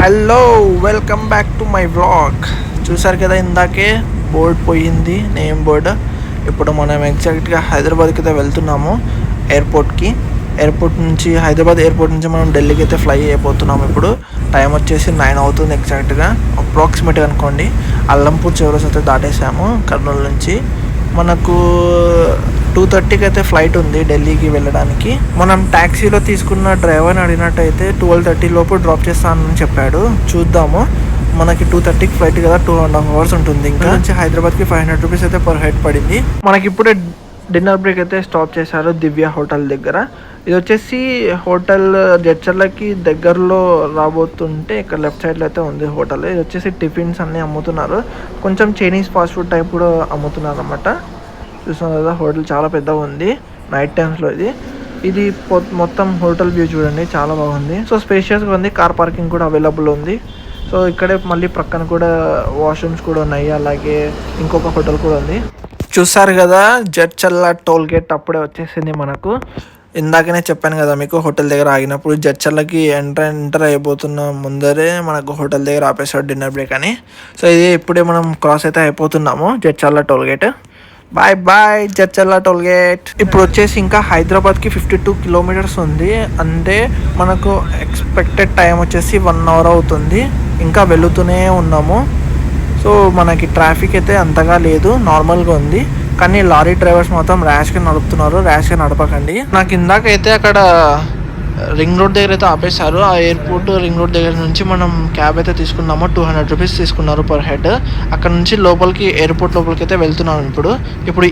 Hello, welcome back to my vlog. చూసారు కదా, ఇందాకే బోర్డ్ పోయింది, నేమ్ బోర్డ్. ఇప్పుడు మనం ఎగ్జాక్ట్గా హైదరాబాద్కి అయితే వెళ్తున్నాము, ఎయిర్పోర్ట్ నుంచి హైదరాబాద్ ఎయిర్పోర్ట్ నుంచి మనం ఢిల్లీకి అయితే ఫ్లై అయిపోతున్నాము. ఇప్పుడు టైం వచ్చేసి 9 అవుతుంది ఎగ్జాక్ట్గా, అప్రాక్సిమేట్గా అనుకోండి. అల్లంపూర్ చివరస్ అయితే దాటేసాము కర్నూలు నుంచి. మనకు 2:30కి అయితే ఫ్లైట్ ఉంది ఢిల్లీకి వెళ్ళడానికి. మనం ట్యాక్సీలో తీసుకున్న డ్రైవర్ని అడిగినట్టయితే 12:30 లోపు డ్రాప్ చేస్తానని చెప్పాడు. చూద్దాము. మనకి 2:30కి ఫ్లైట్ కదా, 2.5 hours ఉంటుంది. ఇంకా నుంచి హైదరాబాద్కి 500 రూపీస్ అయితే పర్ హెడ్ పడింది. మనకి ఇప్పుడే డిన్నర్ బ్రేక్ అయితే స్టాప్ చేశారు దివ్య హోటల్ దగ్గర. ఇది వచ్చేసి హోటల్ జడ్చర్లకి దగ్గరలో రాబోతుంటే ఇక్కడ లెఫ్ట్ సైడ్లో అయితే ఉంది హోటల్. ఇది వచ్చేసి టిఫిన్స్ అన్నీ అమ్ముతున్నారు, కొంచెం చైనీస్ ఫాస్ట్ ఫుడ్ టైప్ కూడా అమ్ముతున్నారు అన్నమాట. చూస్తున్నాం కదా, హోటల్ చాలా పెద్దగా ఉంది నైట్ టైమ్స్లో. ఇది మొత్తం హోటల్ వ్యూ చూడండి, చాలా బాగుంది. సో స్పేషియస్గా ఉంది, కార్ పార్కింగ్ కూడా అవైలబుల్ ఉంది. సో ఇక్కడే మళ్ళీ ప్రక్కన కూడా వాష్రూమ్స్ కూడా ఉన్నాయి, అలాగే ఇంకొక హోటల్ కూడా ఉంది. చూసారు కదా, జడ్చర్ల టోల్ గేట్ అప్పుడే వచ్చేసింది మనకు. ఇందాకనే చెప్పాను కదా మీకు, హోటల్ దగ్గర ఆగినప్పుడు జడ్చర్లకి ఎంటర్ అయిపోతున్న ముందరే మనకు హోటల్ దగ్గర ఆపేసాడు డిన్నర్ బ్రేక్ అని. సో ఇది ఇప్పుడే మనం క్రాస్ అయితే అయిపోతున్నాము Jadcherla toll gate. Bye bye Jadcherla toll gate. ఇప్పుడు వచ్చేసి ఇంకా హైదరాబాద్కి 52 కిలోమీటర్స్ ఉంది. అంటే మనకు ఎక్స్పెక్టెడ్ టైం వచ్చేసి 1 hour అవుతుంది. ఇంకా వెళుతూనే ఉన్నాము. సో మనకి ట్రాఫిక్ అయితే అంతగా లేదు, నార్మల్గా ఉంది. కానీ లారీ డ్రైవర్స్ మాత్రం ర్యాష్గా నడుపుతున్నారు, ర్యాష్గా నడపకండి. నాకు ఇందాకైతే అక్కడ రింగ్ రోడ్ దగ్గర అయితే ఆపేశారు. ఆ ఎయిర్పోర్ట్ రింగ్ రోడ్ దగ్గర నుంచి మనం క్యాబ్ అయితే తీసుకున్నాము. 200 రూపీస్ తీసుకున్నారు పర్ హెడ్. అక్కడ నుంచి లోపలికి, ఎయిర్పోర్ట్ లోపలికి అయితే వెళ్తున్నాం ఇప్పుడు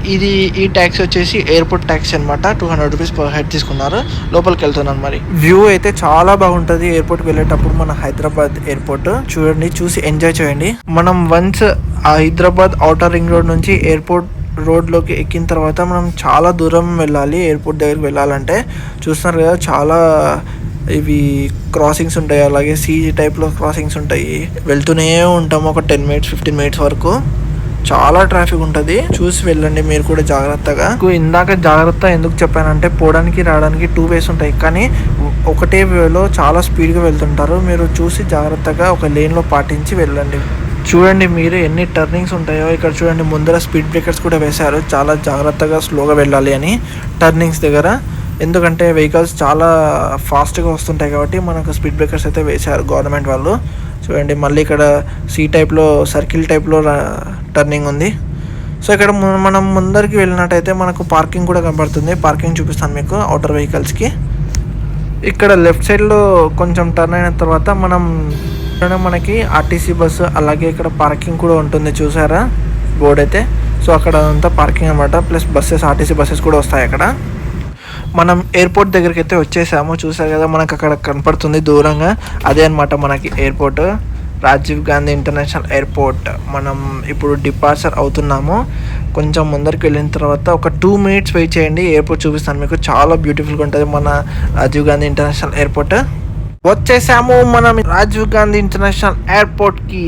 ఈ ట్యాక్సీ వచ్చేసి ఎయిర్పోర్ట్ ట్యాక్సీ అనమాట. 200 రూపీస్ పర్ హెడ్ తీసుకున్నారు. లోపలికి వెళ్తున్నాను. మరి వ్యూ అయితే చాలా బాగుంటుంది ఎయిర్పోర్ట్కి వెళ్ళేటప్పుడు. మన హైదరాబాద్ ఎయిర్పోర్ట్ చూడండి, చూసి ఎంజాయ్ చేయండి. మనం once Hyderabad outer ring road నుంచి ఎయిర్పోర్ట్ రోడ్లోకి ఎక్కిన తర్వాత మనం చాలా దూరం వెళ్ళాలి ఎయిర్పోర్ట్ దగ్గరికి వెళ్ళాలంటే. చూస్తున్నారు కదా, చాలా ఇవి క్రాసింగ్స్ ఉంటాయి, అలాగే సీజీ టైప్లో క్రాసింగ్స్ ఉంటాయి. వెళ్తూనే ఉంటాము ఒక 10 minutes 15 minutes వరకు. చాలా ట్రాఫిక్ ఉంటుంది, చూసి వెళ్ళండి మీరు కూడా జాగ్రత్తగా. ఇందాక జాగ్రత్త ఎందుకు చెప్పానంటే, పోవడానికి రావడానికి 2 ways ఉంటాయి, కానీ ఒకటే వేలో చాలా స్పీడ్గా వెళ్తుంటారు. మీరు చూసి జాగ్రత్తగా ఒక లేన్లో పాటించి వెళ్ళండి. చూడండి మీరు ఎన్ని టర్నింగ్స్ ఉంటాయో. ఇక్కడ చూడండి, ముందర స్పీడ్ బ్రేకర్స్ కూడా వేశారు, చాలా జాగ్రత్తగా స్లోగా వెళ్ళాలి అని టర్నింగ్స్ దగ్గర. ఎందుకంటే వెహికల్స్ చాలా ఫాస్ట్గా వస్తుంటాయి కాబట్టి మనకు స్పీడ్ బ్రేకర్స్ అయితే వేశారు గవర్నమెంట్ వాళ్ళు. చూడండి, మళ్ళీ ఇక్కడ సి టైప్లో, సర్కిల్ టైప్లో టర్నింగ్ ఉంది. సో ఇక్కడ మనం ముందరికి వెళ్ళినట్టయితే మనకు పార్కింగ్ కూడా కనబడుతుంది. పార్కింగ్ చూపిస్తాను మీకు అవుటర్ వెహికల్స్కి. ఇక్కడ లెఫ్ట్ సైడ్లో కొంచెం టర్న్ అయిన తర్వాత మనకి ఆర్టీసీ బస్సు, అలాగే ఇక్కడ పార్కింగ్ కూడా ఉంటుంది. చూసారా బోర్డ్ అయితే. సో అక్కడ అంతా పార్కింగ్ అనమాట, ప్లస్ బస్సెస్, ఆర్టీసీ బస్సెస్ కూడా వస్తాయి అక్కడ. మనం ఎయిర్పోర్ట్ దగ్గరికి అయితే వచ్చేసాము. చూసారు కదా, మనకు అక్కడ కనపడుతుంది దూరంగా, అదే అనమాట మనకి airport, Rajiv Gandhi international airport. మనం ఇప్పుడు డిపార్చర్ అవుతున్నాము. కొంచెం ముందరికి వెళ్ళిన తర్వాత ఒక 2 minutes వెయిట్ చేయండి, ఎయిర్పోర్ట్ చూపిస్తాను మీకు. చాలా బ్యూటిఫుల్గా ఉంటుంది మన రాజీవ్ గాంధీ ఇంటర్నేషనల్ ఎయిర్పోర్ట్. వచ్చేసాము మనం రాజీవ్ గాంధీ ఇంటర్నేషనల్ ఎయిర్పోర్ట్కి.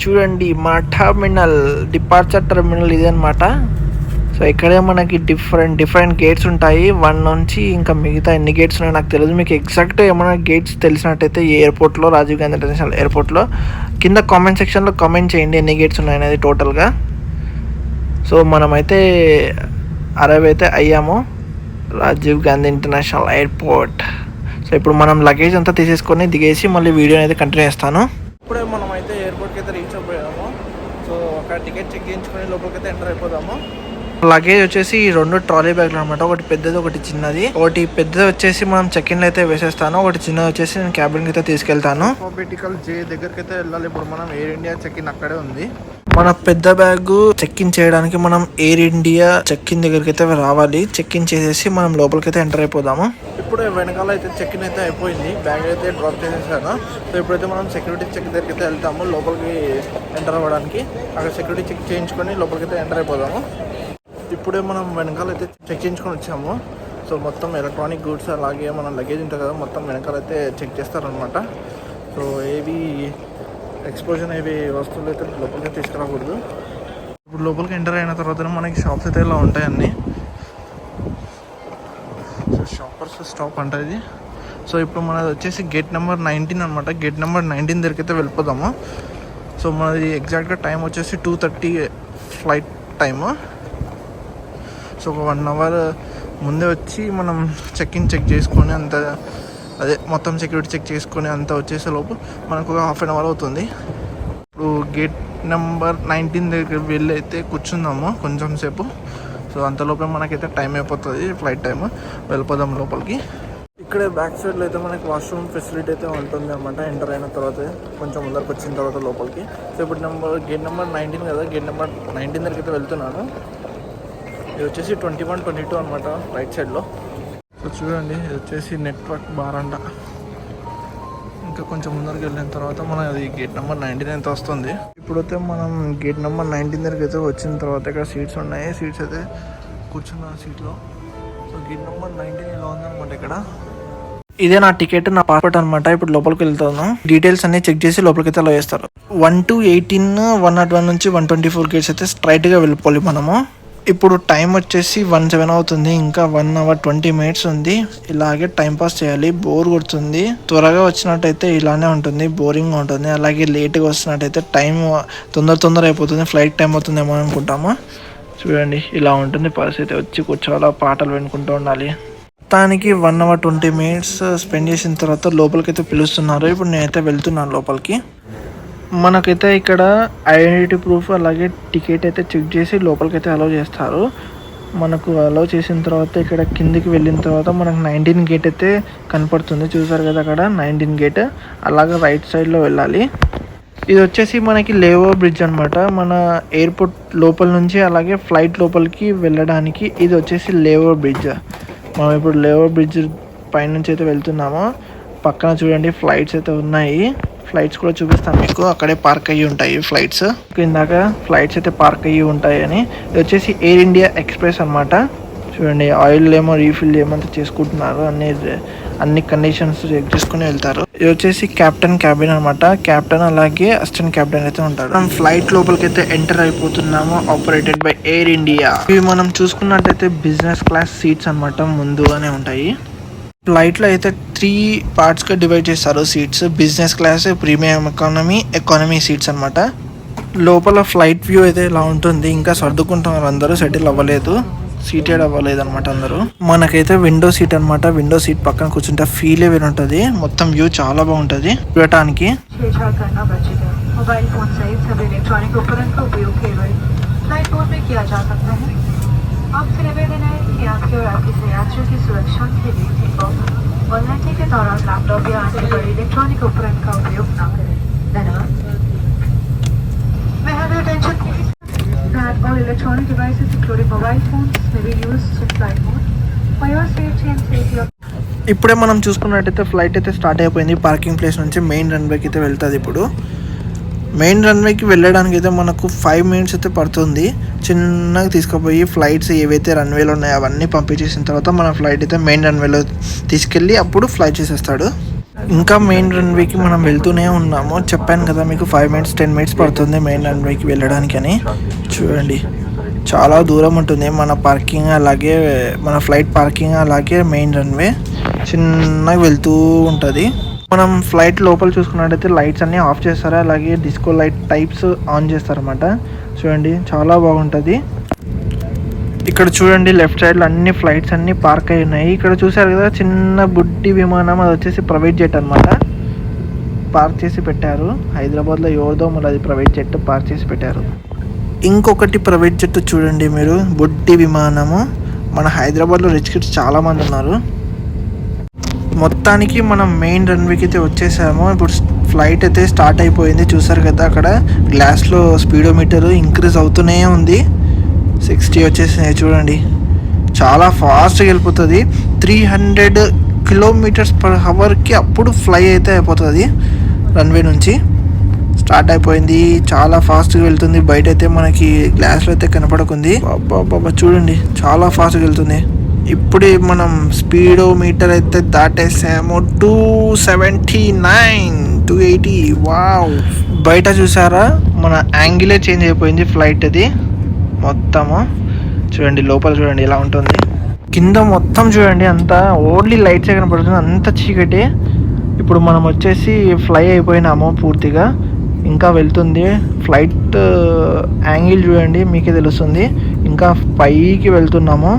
చూడండి, మన టర్మినల్, డిపార్చర్ టర్మినల్ ఇదే అనమాట. సో ఇక్కడే మనకి డిఫరెంట్ గేట్స్ ఉంటాయి. 1 నుంచి ఇంకా మిగతా ఎన్ని గేట్స్ ఉన్నాయో నాకు తెలియదు. మీకు ఎగ్జాక్ట్ ఏమైనా గేట్స్ తెలిసినట్టయితే ఈ ఎయిర్పోర్ట్లో, రాజీవ్ గాంధీ ఇంటర్నేషనల్ ఎయిర్పోర్ట్లో కింద కామెంట్ సెక్షన్లో కామెంట్ చేయండి ఎన్ని గేట్స్ ఉన్నాయనేది టోటల్గా. సో మనమైతే అరైవ్ అయితే అయ్యాము Rajiv Gandhi international airport. So ఇప్పుడు మనం లగేజ్ అంతా తీసేసుకొని దిగేసి మళ్ళీ వీడియో అయితే కంటిన్యూ చేస్తాను. ఇప్పుడే మనం అయితే ఎయిర్పోర్ట్కి అయితే రీచ్ అయిపోయాము. సో అక్కడ టికెట్ చెక్ చేయించుకొని లోపలికి అయితే ఎంటర్ అయిపోదాము. లగేజ్ వచ్చేసి 2 ట్రాలీ బ్యాగ్లు అనమాట, ఒకటి పెద్దది ఒకటి చిన్నది. ఒకటి పెద్దది వచ్చేసి మనం చెక్-ఇన్లో అయితే వేసేస్తాను, ఒకటి చిన్నది వచ్చేసి నేను క్యాబిన్కి అయితే తీసుకెళ్తాను. ఆల్ఫాబెటికల్ జే దగ్గరికి అయితే వెళ్ళాలి. ఇప్పుడు మనం ఎయిర్ ఇండియా చెక్-ఇన్ అక్కడే ఉంది. మన పెద్ద బ్యాగ్ చెక్-ఇన్ చేయడానికి మనం ఎయిర్ ఇండియా చెక్-ఇన్ దగ్గరికి అయితే రావాలి. చెక్-ఇన్ చేసేసి మనం లోపలికి అయితే ఎంటర్ అయిపోదాము. ఇప్పుడు వెనకాల అయితే చెక్-ఇన్ అయితే అయిపోయింది, బ్యాగ్ అయితే డ్రాప్ చేసేసాను. సో ఇప్పుడైతే మనం సెక్యూరిటీ చెక్ దగ్గరికి అయితే వెళ్తాము లోపలికి ఎంటర్ అవ్వడానికి. అక్కడ సెక్యూరిటీ చెక్ చేయించుకొని లోపలికి అయితే ఎంటర్ అయిపోదాము. ఇప్పుడే మనం వెనకాల అయితే చెక్ చేయించుకొని వచ్చాము. సో మొత్తం ఎలక్ట్రానిక్ గూడ్స్, అలాగే మన లగేజ్ ఉంటుంది కదా, మొత్తం వెనకాల అయితే చెక్ చేస్తారనమాట. సో ఏవి ఎక్స్పోజన్ ఏవి వస్తువులు అయితే లోపలికి తీసుకురాకూడదు. ఇప్పుడు లోపలికి ఎంటర్ అయిన తర్వాత మనకి షాప్స్ అయితే ఇలా ఉంటాయి అన్నీ. సో షాపర్స్ స్టాప్ అంటే ఇది సో ఇప్పుడు మనది వచ్చేసి గేట్ నెంబర్ 19 అనమాట. గేట్ నెంబర్ 19 దగ్గరికి అయితే వెళ్ళిపోదాము. సో మనది ఎగ్జాక్ట్గా టైం వచ్చేసి 2:30 ఫ్లైట్ టైము. సో ఒక 1 అవర్ ముందే వచ్చి మనం చెక్ చేసుకొని అంత అదే మొత్తం సెక్యూరిటీ చెక్ చేసుకొని అంతా వచ్చేసే లోపు మనకు ఒక హాఫ్ అన్ అవర్ అవుతుంది. ఇప్పుడు గేట్ నెంబర్ 19 దగ్గరికి వెళ్ళి అయితే కూర్చుందాము కొంచెం సేపు. సో అంతలోపే మనకైతే టైం అయిపోతుంది, ఫ్లైట్ టైం. వెళ్ళిపోదాం లోపలికి. ఇక్కడే బ్యాక్ సైడ్లో అయితే మనకి వాష్రూమ్ ఫెసిలిటీ అయితే ఉంటుంది అనమాట. ఎంటర్ అయిన తర్వాత కొంచెం ముందరకు వచ్చిన తర్వాత లోపలికి. సో ఇప్పుడు గేట్ నెంబర్ 19 కదా, గేట్ నెంబర్ 19 దగ్గరికి అయితే వెళ్తున్నాను. ఇది వచ్చేసి 21, 22 అనమాట రైట్ సైడ్లో. సో చూడండి, ఇది వచ్చేసి నెట్వర్క్ బారండా. ఇంకా కొంచెం ముందరికి వెళ్ళిన తర్వాత మనం అది గేట్ నెంబర్ 19 అయితే వస్తుంది. ఇప్పుడైతే మనం గేట్ నెంబర్ 19 దగ్గరికి అయితే వచ్చిన తర్వాత ఇక్కడ సీట్స్ ఉన్నాయి. సీట్స్ అయితే కూర్చున్న సీట్లో. సో గేట్ నెంబర్ 19 ఇలా ఉందన్నమాట. ఇక్కడ ఇదే నా టికెట్, నా పాస్పోర్ట్ అనమాట. ఇప్పుడు లోపలికి వెళ్తాను. డీటెయిల్స్ అన్ని చెక్ చేసి లోపలికి అయితే అలా వేస్తారు. 1 to 18, 101 నుంచి 124 గేట్స్ అయితే స్ట్రైట్గా వెళ్ళిపోవాలి మనము. ఇప్పుడు టైం వచ్చేసి 1:07 అవుతుంది. ఇంకా 1 hour 20 minutes ఉంది. ఇలాగే టైం పాస్ చేయాలి. బోర్ కొడుతుంది. త్వరగా వచ్చినట్టయితే ఇలానే ఉంటుంది, బోరింగ్ ఉంటుంది. అలాగే లేట్గా వస్తున్నట్టయితే టైం తొందర అయిపోతుంది, ఫ్లైట్ టైం అవుతుందేమో అనుకుంటాము. చూడండి, ఇలా ఉంటుంది పరిస్థితి. వచ్చి కూర్చోవాలా, పాటలు వినుకుంటూ ఉండాలి. మొత్తానికి 1 hour 20 minutes స్పెండ్ చేసిన తర్వాత లోపలికైతే పిలుస్తున్నారు. ఇప్పుడు నేనైతే వెళ్తున్నాను లోపలికి. మనకైతే ఇక్కడ ఐడెంటిటీ ప్రూఫ్ అలాగే టికెట్ అయితే చెక్ చేసి లోపలికైతే అలౌ చేస్తారు. మనకు అలౌ చేసిన తర్వాత ఇక్కడ కిందికి వెళ్ళిన తర్వాత మనకు 19 గేట్ అయితే కనపడుతుంది. చూసారు కదా అక్కడ 19 గేట్. అలాగే రైట్ సైడ్లో వెళ్ళాలి. ఇది వచ్చేసి మనకి లేఓవర్ బ్రిడ్జ్ అనమాట. మన ఎయిర్పోర్ట్ లోపల నుంచి అలాగే ఫ్లైట్ లోపలికి వెళ్ళడానికి ఇది వచ్చేసి లేఓవర్ బ్రిడ్జ్. మనం ఇప్పుడు లేఓవర్ బ్రిడ్జ్ పైనుంచి అయితే వెళ్తున్నాము. పక్కన చూడండి ఫ్లైట్స్ అయితే ఉన్నాయి. ఫ్లైట్స్ కూడా చూపిస్తాను మీకు. అక్కడే పార్క్ అయ్యి ఉంటాయి ఫ్లైట్స్. ఇందాక ఫ్లైట్స్ అయితే పార్క్ అయ్యి ఉంటాయి అని. ఇది వచ్చేసి ఎయిర్ ఇండియా ఎక్స్ప్రెస్ అనమాట. చూడండి, ఆయిల్ ఏమో రీఫిల్ ఏమంతా చేసుకుంటున్నారు. అన్ని కండిషన్స్ చెక్ చేసుకుని వెళ్తారు. ఇది వచ్చేసి క్యాప్టెన్ క్యాబిన్ అనమాట. క్యాప్టెన్ అలాగే అసిస్టెంట్ క్యాప్టెన్ అయితే ఉంటారు. మనం ఫ్లైట్ లోపలికి అయితే ఎంటర్ అయిపోతున్నాము. Operated by Air India. ఇవి మనం చూసుకున్నట్టయితే బిజినెస్ క్లాస్ సీట్స్ అనమాట, ముందుగానే ఉంటాయి. ఫ్లైట్లో అయితే 3 పార్ట్స్గా డివైడ్ చేస్తారు seats. Business class, premium economy seats అనమాట. లోపల ఫ్లైట్ వ్యూ అయితే ఇలా ఉంటుంది. ఇంకా సర్దుకుంటున్నారు, అందరూ సెటిల్ అవ్వలేదు, సీటెడ్ అవ్వలేదు అనమాట అందరూ. మనకైతే విండో సీట్ అనమాట. విండో సీట్ పక్కన కూర్చుంటే ఫీలే వేరు ఉంటుంది. మొత్తం వ్యూ చాలా బాగుంటుంది చూడటానికి. आपसे निवेदन है कि आपके और आपके यात्रियों की सुरक्षा के लिए लैंडिंग के दौरान लैपटॉप या अन्य बड़े इलेक्ट्रॉनिक उपकरण का उपयोग न करें. धन्यवाद. May I have your attention please? That all electronic devices including mobile phones may be used in flight mode. For your safety and safety of ఇప్పుడే మనం చూసుకున్నట్టయితే ఫ్లైట్ అయితే స్టార్ట్ అయిపోయింది. పార్కింగ్ ప్లేస్ నుంచి మెయిన్ రన్వేకి అయితే వెళ్తుంది. ఇప్పుడు మెయిన్ రన్వేకి వెళ్ళడానికి అయితే మనకు 5 minutes అయితే పడుతుంది. చిన్నగా తీసుకుపోయి ఫ్లైట్స్ ఏవైతే రన్వేలో ఉన్నాయో అవన్నీ పంపించేసిన తర్వాత మన ఫ్లైట్ అయితే మెయిన్ రన్వేలో తీసుకెళ్ళి అప్పుడు ఫ్లై చేసేస్తాడు. ఇంకా మెయిన్ రన్వేకి మనం వెళ్తూనే ఉన్నాము. చెప్పాను కదా మీకు 5 minutes 10 minutes పడుతుంది మెయిన్ రన్వేకి వెళ్ళడానికి అని. చూడండి, చాలా దూరం ఉంటుంది మన పార్కింగ్ అలాగే మన ఫ్లైట్ పార్కింగ్ అలాగే మెయిన్ రన్వే చిన్నగా వెళ్తూ ఉంటుంది. మనం ఫ్లైట్ లోపల చూసుకున్నట్టయితే లైట్స్ అన్నీ ఆఫ్ చేస్తారు. అలాగే డిస్కో లైట్ టైప్స్ ఆన్ చేస్తారన్నమాట. చూడండి, చాలా బాగుంటుంది. ఇక్కడ చూడండి లెఫ్ట్ సైడ్లో అన్ని ఫ్లైట్స్ అన్నీ పార్క్ అయి ఉన్నాయి. ఇక్కడ చూసారు కదా చిన్న బుడ్డి విమానం, అది వచ్చేసి ప్రైవేట్ జెట్ అనమాట. పార్క్ చేసి పెట్టారు. హైదరాబాద్లో ఎవరిదో మళ్ళీ అది ప్రైవేట్ జెట్ పార్క్ చేసి పెట్టారు. ఇంకొకటి ప్రైవేట్ జెట్ చూడండి మీరు, బుడ్డి విమానము. మన హైదరాబాద్లో రిచ్ కిడ్స్ చాలామంది ఉన్నారు. మొత్తానికి మనం మెయిన్ రన్వేకి అయితే వచ్చేసాము. ఇప్పుడు ఫ్లైట్ అయితే స్టార్ట్ అయిపోయింది. చూసారు కదా అక్కడ గ్లాస్లో స్పీడోమీటర్ ఇంక్రీజ్ అవుతూనే ఉంది. 60 వచ్చేసినాయి చూడండి. చాలా ఫాస్ట్గా వెళ్ళిపోతుంది. 300 km/h అప్పుడు ఫ్లై అయితే అయిపోతుంది. రన్వే నుంచి స్టార్ట్ అయిపోయింది. చాలా ఫాస్ట్గా వెళ్తుంది. బయట అయితే మనకి గ్లాస్లో అయితే కనపడకుంది. బాబా చూడండి, చాలా ఫాస్ట్గా వెళ్తుంది. ఇప్పుడే మనం స్పీడోమీటర్ అయితే దాటేసాము. 279, 280. వావ్, బయట చూసారా మన యాంగిలే చేంజ్ అయిపోయింది ఫ్లైట్ అది మొత్తము. చూడండి లోపల చూడండి ఎలా ఉంటుంది. కింద మొత్తం చూడండి, అంతా ఓన్లీ లైట్సే కనపడుతుంది, అంత చీకటి. ఇప్పుడు మనం వచ్చేసి ఫ్లై అయిపోయినాము పూర్తిగా, ఇంకా వెళ్తుంది ఫ్లైట్. యాంగిల్ చూడండి, మీకే తెలుస్తుంది. ఇంకా పైకి వెళ్తున్నాము.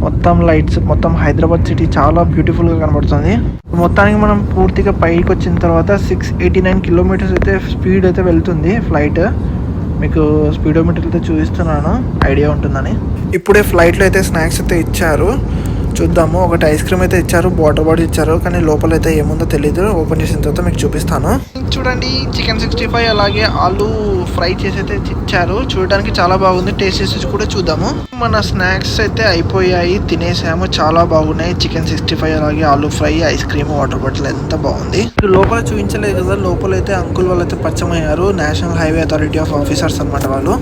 మొత్తం లైట్స్, మొత్తం హైదరాబాద్ సిటీ చాలా బ్యూటిఫుల్గా కనబడుతుంది. మొత్తానికి మనం పూర్తిగా పైకి వచ్చిన తర్వాత 689 కిలోమీటర్స్ అయితే స్పీడ్ అయితే వెళ్తుంది ఫ్లైట్. మీకు స్పీడోమీటర్ అయితే చూపిస్తున్నాను, ఐడియా ఉంటుందని. ఇప్పుడే ఫ్లైట్లో అయితే స్నాక్స్ అయితే ఇచ్చారు, చూద్దాము. ఒకటి ఐస్ క్రీమ్ అయితే ఇచ్చారు, వాటర్ బాటిల్ ఇచ్చారు, కానీ లోపల అయితే ఏముందో తెలీదు. ఓపెన్ చేసిన తర్వాత మీకు చూపిస్తాను. చూడండి, చికెన్ 65 అలాగే ఆలు ఫ్రై చేసి అయితే ఇచ్చారు. చూడడానికి చాలా బాగుంది, టేస్ట్ చేసి కూడా చూద్దాము. మన స్నాక్స్ అయితే అయిపోయాయి, తినేసాము, చాలా బాగున్నాయి. చికెన్ 65 అలాగే ఆలు fry, ice cream, water bottle ఎంత బాగుంది. లోపల చూపించలేదు కదా, లోపల అయితే అంకుల్ వాళ్ళు అయితే పరిచయమయ్యారు. National highway authority of officers అన్నమాట వాళ్ళు.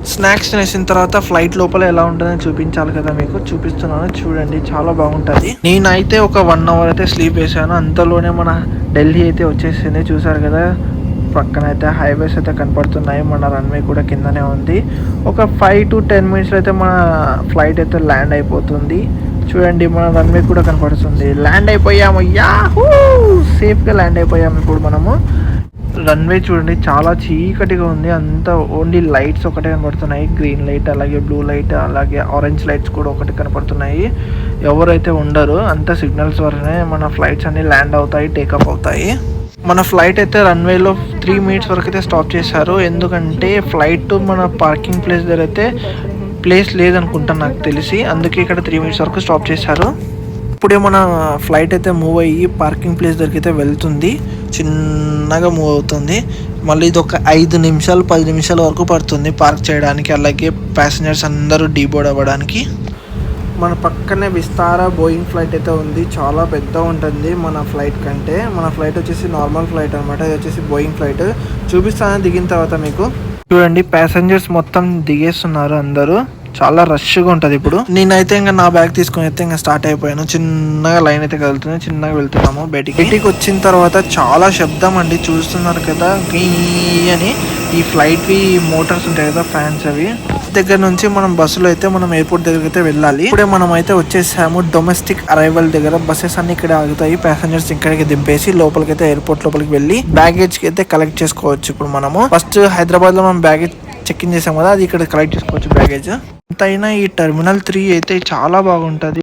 స్నాక్స్ తినేసిన తర్వాత ఫ్లైట్ లోపల ఎలా ఉంటుందని చూపించాలి కదా, మీకు చూపిస్తున్నాను. చూడండి, చాలా బాగుంటుంది. నేనైతే ఒక 1 అవర్ అయితే స్లీప్ వేసాను, అంతలోనే మన ఢిల్లీ అయితే వచ్చేసింది. చూసారు కదా, పక్కన అయితే హైవేస్ అయితే కనపడుతున్నాయి, మన రన్వే కూడా కిందనే ఉంది. ఒక 5 to 10 minutes అయితే మన ఫ్లైట్ అయితే ల్యాండ్ అయిపోతుంది. చూడండి, మన రన్వే కూడా కనపడుతుంది. ల్యాండ్ అయిపోయాము, యాహూ! సేఫ్గా ల్యాండ్ అయిపోయాము. ఇప్పుడు మనము రన్వే చూడండి, చాలా చీకటిగా ఉంది, అంతా ఓన్లీ లైట్స్ ఒకటే కనపడుతున్నాయి. గ్రీన్ లైట్ అలాగే బ్లూ లైట్ అలాగే ఆరెంజ్ లైట్స్ కూడా ఒకటి కనపడుతున్నాయి. ఎవరైతే ఉండరు, అంత సిగ్నల్స్ వరనే మన ఫ్లైట్స్ అన్ని ల్యాండ్ అవుతాయి, టేకప్ అవుతాయి. మన ఫ్లైట్ అయితే రన్వేలో 3 minutes వరకు అయితే స్టాప్ చేశారు. ఎందుకంటే ఫ్లైట్ మన పార్కింగ్ ప్లేస్ దగ్గర అయితే ప్లేస్ లేదనుకుంటాను నాకు తెలిసి, అందుకే ఇక్కడ 3 minutes వరకు స్టాప్ చేశారు. ఇప్పుడే మన ఫ్లైట్ అయితే మూవ్ అయ్యి పార్కింగ్ ప్లేస్ దగ్గరికి అయితే వెళ్తుంది, చిన్నగా మూవ్ అవుతుంది. మళ్ళీ ఇది ఒక 5 నిమిషాలు 10 నిమిషాల వరకు పడుతుంది పార్క్ చేయడానికి, అలాగే ప్యాసింజర్స్ అందరూ డీబోర్డ్ అవ్వడానికి. మన పక్కనే విస్తారా బోయింగ్ ఫ్లైట్ అయితే ఉంది, చాలా పెద్ద ఉంటుంది మన ఫ్లైట్ కంటే. మన ఫ్లైట్ వచ్చేసి నార్మల్ ఫ్లైట్ అనమాట, ఇది వచ్చేసి బోయింగ్ ఫ్లైట్. చూపిస్తాను దిగిన తర్వాత మీకు. చూడండి, ప్యాసింజర్స్ మొత్తం దిగేస్తున్నారు అందరూ, చాలా రష్గా ఉంటుంది. ఇప్పుడు నేనైతే ఇంకా నా బ్యాగ్ తీసుకుని అయితే ఇంకా స్టార్ట్ అయిపోయాను. చిన్నగా లైన్ అయితే కదులుతుంది, చిన్నగా వెళ్తున్నాము. బయటికి వచ్చిన తర్వాత చాలా శబ్దం అండి, చూస్తున్నారు కదా, గీ అని. ఈ ఫ్లైట్వి మోటార్స్ ఉంటాయి కదా, ఫ్యాన్స్, అవి దగ్గర నుంచి మనం బస్సులో అయితే మనం ఎయిర్పోర్ట్ దగ్గరికి అయితే వెళ్ళాలి. ఇప్పుడే మనం అయితే వచ్చేసాము డొమెస్టిక్ అరైవల్ దగ్గర. బస్సెస్ అన్ని ఇక్కడ ఆగుతాయి, ప్యాసింజర్స్ ఇక్కడికి దింపేసి లోపలికైతే ఎయిర్పోర్ట్ లోపలికి వెళ్ళి బ్యాగేజ్ కి అయితే కలెక్ట్ చేసుకోవచ్చు. ఇప్పుడు మనము ఫస్ట్ హైదరాబాద్ లో మనం బ్యాగేజ్ చెక్ ఇన్ చేసాం కదా, అది ఇక్కడ కలెక్ట్ చేసుకోవచ్చు బ్యాగేజ్. ఎంతైనా ఈ టెర్మినల్ 3 అయితే చాలా బాగుంటుంది.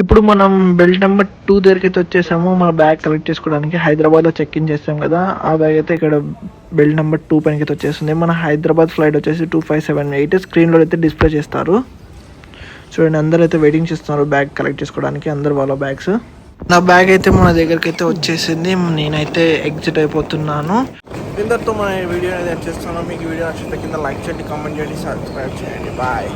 ఇప్పుడు మనం బెల్ట్ నెంబర్ 2 దగ్గరికి అయితే వచ్చేసాము. మన బ్యాగ్ కలెక్ట్ చేసుకోవడానికి హైదరాబాద్లో చెక్ ఇన్ చేస్తాం కదా, ఆ బ్యాగ్ అయితే ఇక్కడ బెల్ట్ నెంబర్ 2 పైనకి అయితే వచ్చేస్తుంది. మన హైదరాబాద్ ఫ్లైట్ వచ్చేసి 2578 స్క్రీన్లో అయితే డిస్ప్లే చేస్తారు. చూడండి, అందరూ అయితే వెయిటింగ్ చేస్తున్నారు బ్యాగ్ కలెక్ట్ చేసుకోవడానికి, అందరు వాళ్ళ బ్యాగ్స్. నా బ్యాగ్ అయితే మన దగ్గరికి అయితే వచ్చేసింది, నేనైతే ఎగ్జిట్ అయిపోతున్నాను. ఇంతటితో మన వీడియో అనేది చేస్తున్నాను. మీకు వీడియో నచ్చితే కింద లైక్ చేయండి, కామెంట్ చేయండి, సబ్స్క్రైబ్ చేయండి. బాయ్.